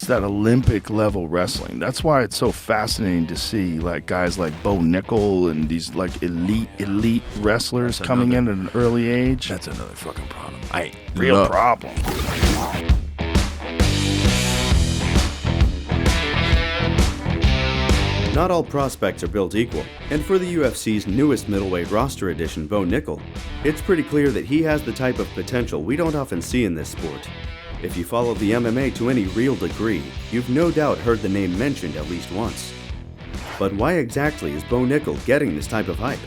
It's that Olympic level wrestling. That's why it's so fascinating to see like guys like Bo Nickal and these like elite wrestlers coming in at an early age. That's another fucking problem. Real problem. Not all prospects are built equal, and for the UFC's newest middleweight roster addition, Bo Nickal, it's pretty clear that he has the type of potential we don't often see in this sport. If you follow the MMA to any real degree, you've no doubt heard the name mentioned at least once. But why exactly is Bo Nickal getting this type of hype?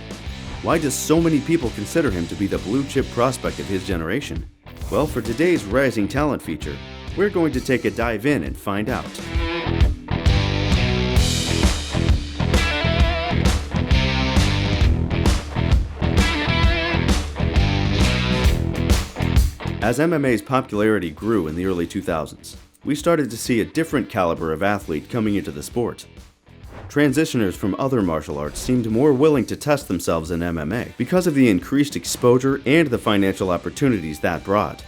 Why do so many people consider him to be the blue-chip prospect of his generation? Well, for today's Rising Talent feature, we're going to take a dive in and find out. As MMA's popularity grew in the early 2000s, we started to see a different caliber of athlete coming into the sport. Transitioners from other martial arts seemed more willing to test themselves in MMA because of the increased exposure and the financial opportunities that brought.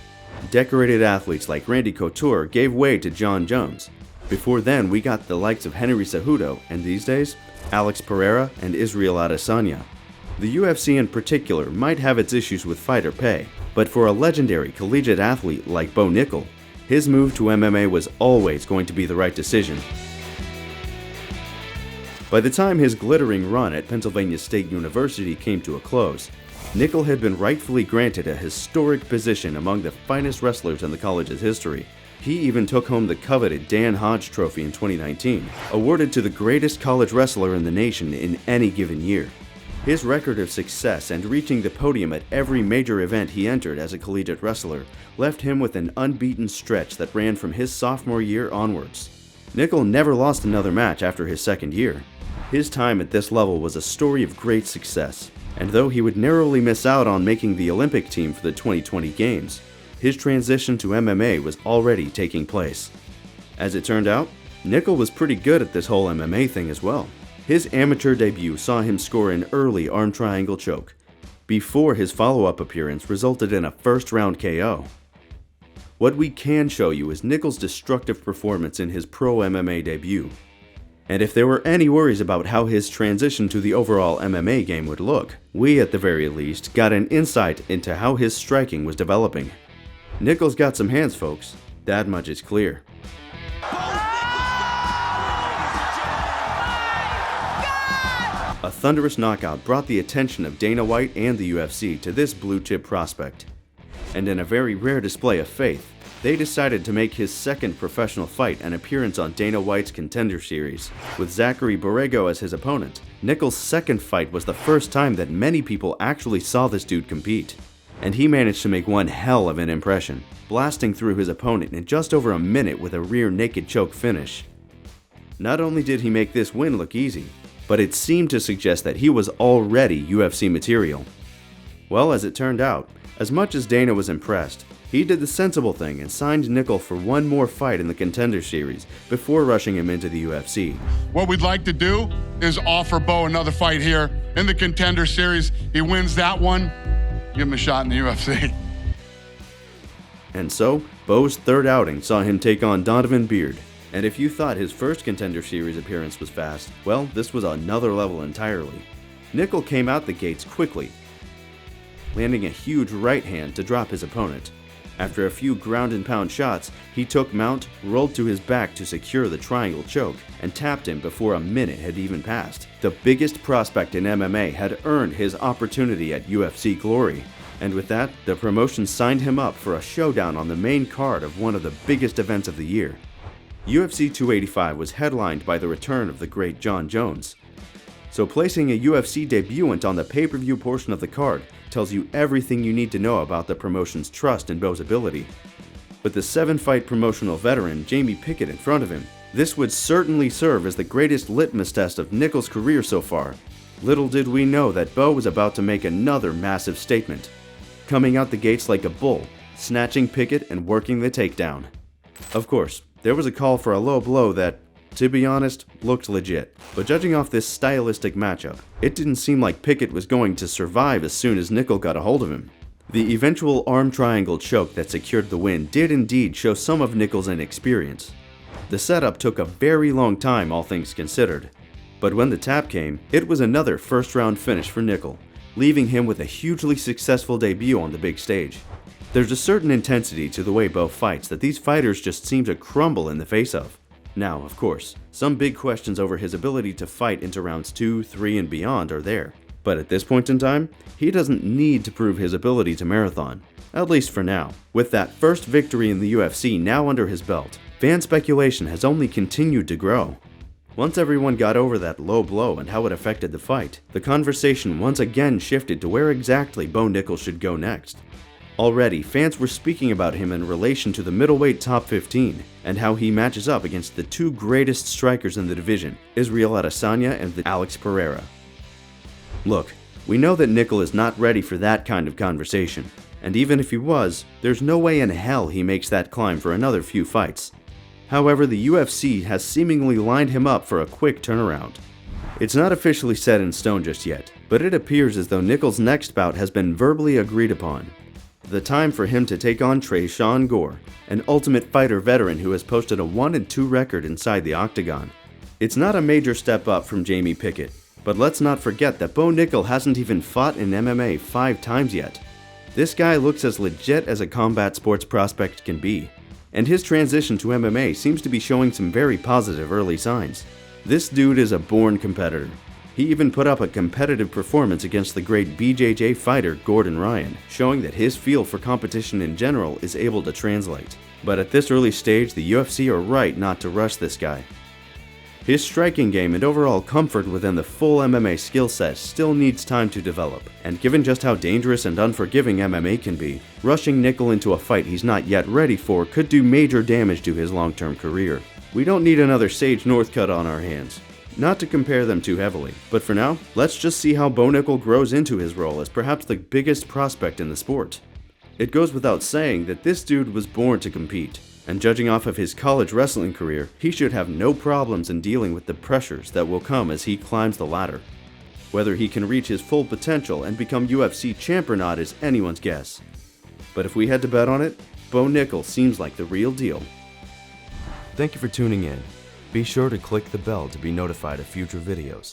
Decorated athletes like Randy Couture gave way to John Jones. Before then, we got the likes of Henry Cejudo, and these days, Alex Pereira and Israel Adesanya. The UFC in particular might have its issues with fighter pay, but for a legendary collegiate athlete like Bo Nickal, his move to MMA was always going to be the right decision. By the time his glittering run at Pennsylvania State University came to a close, Nickal had been rightfully granted a historic position among the finest wrestlers in the college's history. He even took home the coveted Dan Hodge Trophy in 2019, awarded to the greatest college wrestler in the nation in any given year. His record of success and reaching the podium at every major event he entered as a collegiate wrestler left him with an unbeaten stretch that ran from his sophomore year onwards. Nickal never lost another match after his second year. His time at this level was a story of great success, and though he would narrowly miss out on making the Olympic team for the 2020 Games, his transition to MMA was already taking place. As it turned out, Nickal was pretty good at this whole MMA thing as well. His amateur debut saw him score an early arm triangle choke, before his follow-up appearance resulted in a first-round KO. What we can show you is Nickal's destructive performance in his pro MMA debut. And if there were any worries about how his transition to the overall MMA game would look, we at the very least got an insight into how his striking was developing. Nickal's got some hands, folks. That much is clear. A thunderous knockout brought the attention of Dana White and the UFC to this blue-chip prospect. And in a very rare display of faith, they decided to make his second professional fight an appearance on Dana White's Contender Series. With Zachary Borrego as his opponent, Nickal's second fight was the first time that many people actually saw this dude compete. And he managed to make one hell of an impression, blasting through his opponent in just over a minute with a rear naked choke finish. Not only did he make this win look easy, but it seemed to suggest that he was already UFC material. Well, as it turned out, as much as Dana was impressed, he did the sensible thing and signed Nickal for one more fight in the Contender Series before rushing him into the UFC. What we'd like to do is offer Bo another fight here in the Contender Series. He wins that one, give him a shot in the UFC. And so, Bo's third outing saw him take on Donovan Beard. And if you thought his first Contender Series appearance was fast, well, this was another level entirely. Nickal came out the gates quickly, landing a huge right hand to drop his opponent. After a few ground and pound shots, he took mount, rolled to his back to secure the triangle choke, and tapped him before a minute had even passed. The biggest prospect in MMA had earned his opportunity at UFC Glory. And with that, the promotion signed him up for a showdown on the main card of one of the biggest events of the year. UFC 285 was headlined by the return of the great John Jones. So placing a UFC debutant on the pay-per-view portion of the card tells you everything you need to know about the promotion's trust in Bo's ability. With the 7-fight promotional veteran Jamie Pickett in front of him, this would certainly serve as the greatest litmus test of Nickal's career so far. Little did we know that Bo was about to make another massive statement, coming out the gates like a bull, snatching Pickett and working the takedown. Of course, there was a call for a low blow that, to be honest, looked legit. But judging off this stylistic matchup, it didn't seem like Pickett was going to survive as soon as Nickal got a hold of him. The eventual arm triangle choke that secured the win did indeed show some of Nickal's inexperience. The setup took a very long time, all things considered. But when the tap came, it was another first-round finish for Nickal, leaving him with a hugely successful debut on the big stage. There's a certain intensity to the way Bo fights that these fighters just seem to crumble in the face of. Now, of course, some big questions over his ability to fight into rounds 2, 3, and beyond are there. But at this point in time, he doesn't need to prove his ability to marathon. At least for now. With that first victory in the UFC now under his belt, fan speculation has only continued to grow. Once everyone got over that low blow and how it affected the fight, the conversation once again shifted to where exactly Bo Nickal should go next. Already, fans were speaking about him in relation to the middleweight top 15 and how he matches up against the two greatest strikers in the division, Israel Adesanya and Alex Pereira. Look, we know that Nickal is not ready for that kind of conversation, and even if he was, there's no way in hell he makes that climb for another few fights. However, the UFC has seemingly lined him up for a quick turnaround. It's not officially set in stone just yet, but it appears as though Nickal's next bout has been verbally agreed upon. The time for him to take on Tresean Gore, an Ultimate Fighter veteran who has posted a 1-2 record inside the octagon. It's not a major step up from Jamie Pickett, but let's not forget that Bo Nickal hasn't even fought in MMA 5 times yet. This guy looks as legit as a combat sports prospect can be, and his transition to MMA seems to be showing some very positive early signs. This dude is a born competitor. He even put up a competitive performance against the great BJJ fighter Gordon Ryan, showing that his feel for competition in general is able to translate. But at this early stage, the UFC are right not to rush this guy. His striking game and overall comfort within the full MMA skill set still needs time to develop, and given just how dangerous and unforgiving MMA can be, rushing Nickal into a fight he's not yet ready for could do major damage to his long-term career. We don't need another Sage Northcutt on our hands. Not to compare them too heavily, but for now, let's just see how Bo Nickal grows into his role as perhaps the biggest prospect in the sport. It goes without saying that this dude was born to compete, and judging off of his college wrestling career, he should have no problems in dealing with the pressures that will come as he climbs the ladder. Whether he can reach his full potential and become UFC champ or not is anyone's guess. But if we had to bet on it, Bo Nickal seems like the real deal. Thank you for tuning in. Be sure to click the bell to be notified of future videos.